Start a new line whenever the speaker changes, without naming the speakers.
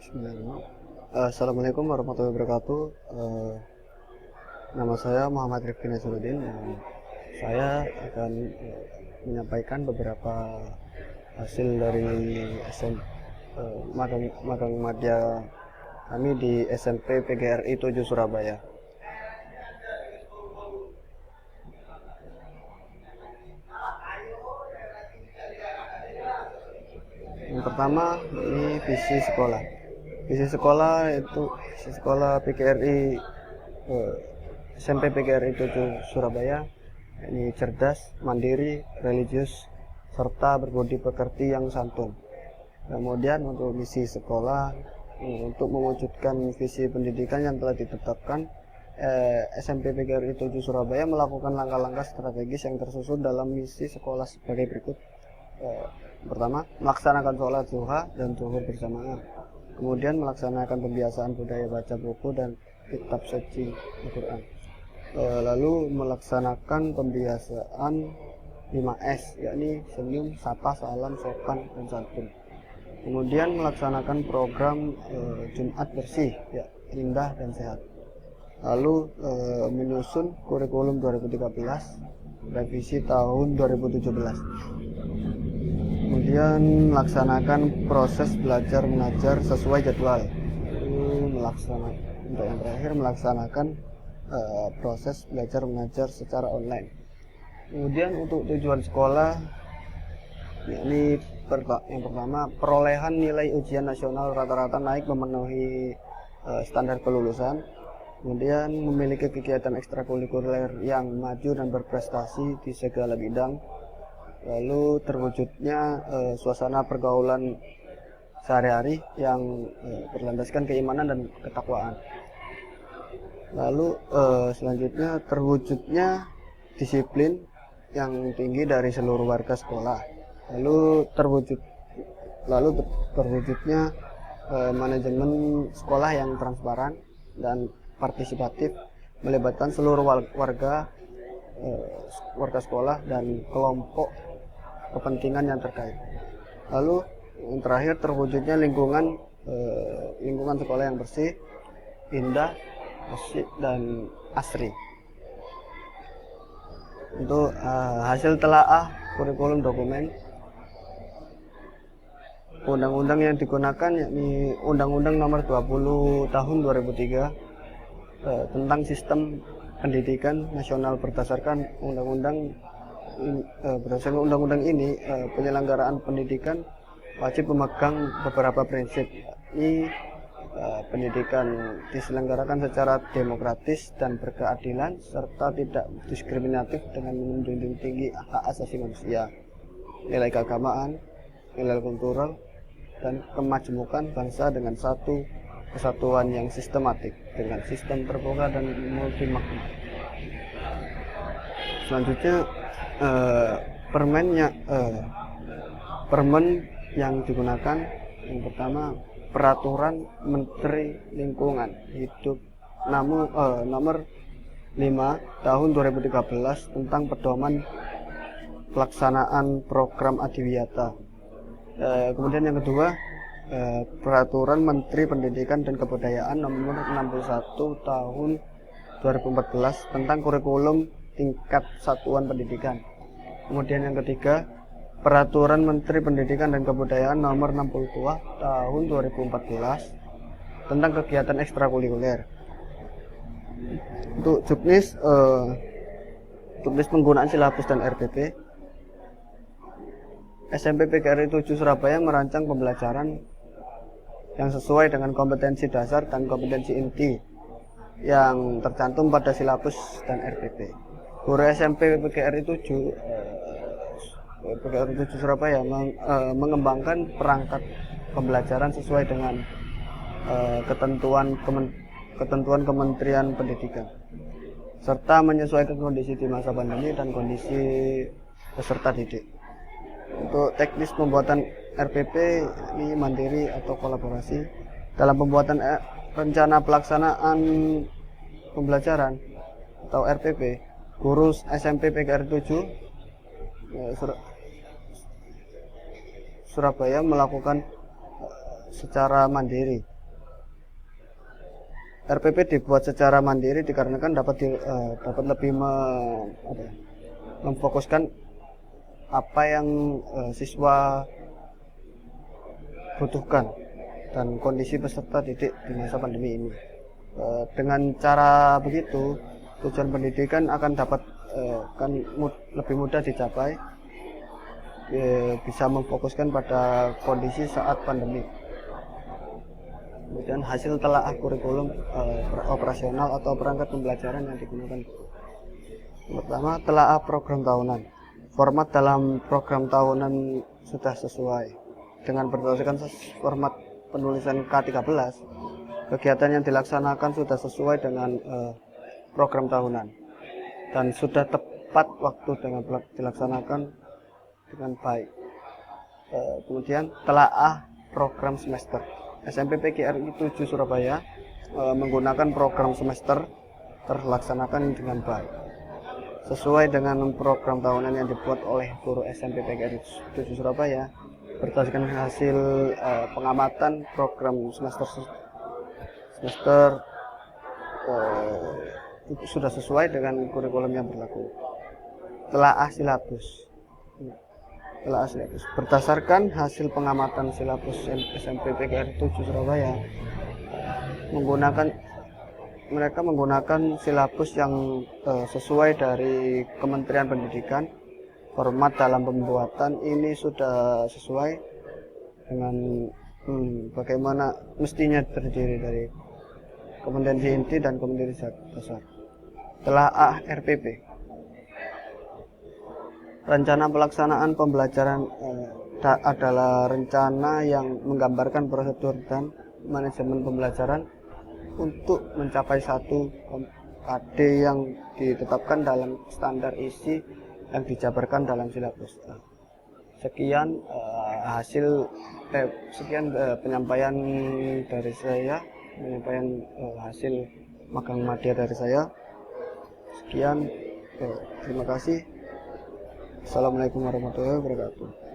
Bismillahirrahmanirrahim. Assalamualaikum warahmatullahi wabarakatuh. Nama saya Muhammad Rifki Nasruddin. Saya akan menyampaikan beberapa hasil dari magang madya kami di SMP PGRI 7 Surabaya. Yang pertama, ini visi sekolah. Visi sekolah PGRI SMP PGRI 7 Surabaya. Ini cerdas, mandiri, religius, serta berbudi pekerti yang santun. Kemudian untuk misi sekolah, untuk mewujudkan visi pendidikan yang telah ditetapkan, SMP PGRI 7 Surabaya melakukan langkah-langkah strategis yang tersusun dalam misi sekolah sebagai berikut. Pertama, melaksanakan sholat duha dan zuhur berjamaah. Kemudian melaksanakan pembiasaan budaya baca buku dan kitab suci Al-Quran. Lalu melaksanakan pembiasaan 5S, yakni senyum, sapa, salam, sopan, dan santun. Kemudian melaksanakan program Jumat bersih, ya, indah dan sehat. Lalu menyusun kurikulum 2013, revisi tahun 2017. Kemudian melaksanakan proses belajar mengajar sesuai jadwal. Untuk yang terakhir melaksanakan proses belajar mengajar secara online. Kemudian untuk tujuan sekolah, yakni yang pertama, perolehan nilai ujian nasional rata-rata naik memenuhi standar kelulusan. Kemudian memiliki kegiatan ekstrakurikuler yang maju dan berprestasi di segala bidang. Lalu terwujudnya suasana pergaulan sehari-hari yang berlandaskan keimanan dan ketakwaan. Lalu selanjutnya terwujudnya disiplin yang tinggi dari seluruh warga sekolah. Lalu terwujudnya manajemen sekolah yang transparan dan partisipatif, melibatkan seluruh warga sekolah dan kelompok kepentingan yang terkait. Lalu yang terakhir terwujudnya lingkungan sekolah yang bersih, indah, asyik, dan asri. Untuk hasil telaah kurikulum dokumen, undang-undang yang digunakan yakni Undang-Undang Nomor 20 Tahun 2003 tentang sistem pendidikan nasional. Berdasarkan undang-undang ini, penyelenggaraan pendidikan wajib memegang beberapa prinsip. Ini pendidikan diselenggarakan secara demokratis dan berkeadilan serta tidak diskriminatif dengan menjunjung tinggi hak asasi manusia, nilai keagamaan, nilai kultural, dan kemajmukan bangsa dengan satu kesatuan yang sistematik dengan sistem terbuka dan multimakna. Selanjutnya permen yang digunakan, yang pertama Peraturan Menteri Lingkungan Hidup nomor 5 tahun 2013 tentang pedoman pelaksanaan program Adiwiyata. Kemudian yang kedua, Peraturan Menteri Pendidikan dan Kebudayaan nomor 61 tahun 2014 tentang kurikulum tingkat satuan pendidikan. Kemudian yang ketiga, Peraturan Menteri Pendidikan dan Kebudayaan nomor 62 tahun 2014 tentang kegiatan ekstrakurikuler. Untuk juknis penggunaan silabus dan RPP, SMP PGRI 7 Surabaya merancang pembelajaran yang sesuai dengan kompetensi dasar dan kompetensi inti yang tercantum pada silabus dan RPP. Guru SMP PGRI 7 Surabaya mengembangkan perangkat pembelajaran sesuai dengan ketentuan Kementerian Pendidikan serta menyesuaikan kondisi di masa pandemi dan kondisi peserta didik. Untuk teknis pembuatan RPP, ini mandiri atau kolaborasi. Dalam pembuatan rencana pelaksanaan pembelajaran atau RPP, guru SMP PGRI 7 Surabaya melakukan secara mandiri RPP dibuat secara mandiri dikarenakan dapat lebih memfokuskan apa yang siswa butuhkan dan kondisi peserta didik di masa pandemi ini. Dengan cara begitu, tujuan pendidikan akan dapat lebih mudah dicapai, bisa memfokuskan pada kondisi saat pandemi. Kemudian hasil telaah kurikulum operasional atau perangkat pembelajaran yang digunakan. Pertama, telaah program tahunan. Format dalam program tahunan sudah sesuai dengan berdasarkan format penulisan K13. Kegiatan yang dilaksanakan sudah sesuai dengan program tahunan dan sudah tepat waktu dengan dilaksanakan dengan baik. Kemudian telaah program semester. SMP PGRI 7 Surabaya menggunakan program semester terlaksanakan dengan baik sesuai dengan program tahunan yang dibuat oleh guru SMP PGRI 7 Surabaya. Berdasarkan hasil pengamatan program semester sudah sesuai dengan kurikulum yang berlaku. Telaah silabus. Berdasarkan hasil pengamatan silabus SMP PGRI 7 Surabaya, mereka menggunakan silabus yang sesuai dari Kementerian Pendidikan. Format dalam pembuatan ini sudah sesuai dengan bagaimana mestinya terdiri dari kompetensi inti dan kompetensi dasar. Telaah RPP. Rencana pelaksanaan pembelajaran adalah rencana yang menggambarkan prosedur dan manajemen pembelajaran untuk mencapai satu KD yang ditetapkan dalam standar isi yang dijabarkan dalam silabus. Sekian penyampaian dari saya, hasil magang media dari saya. Sekian, terima kasih. Assalamualaikum warahmatullahi wabarakatuh.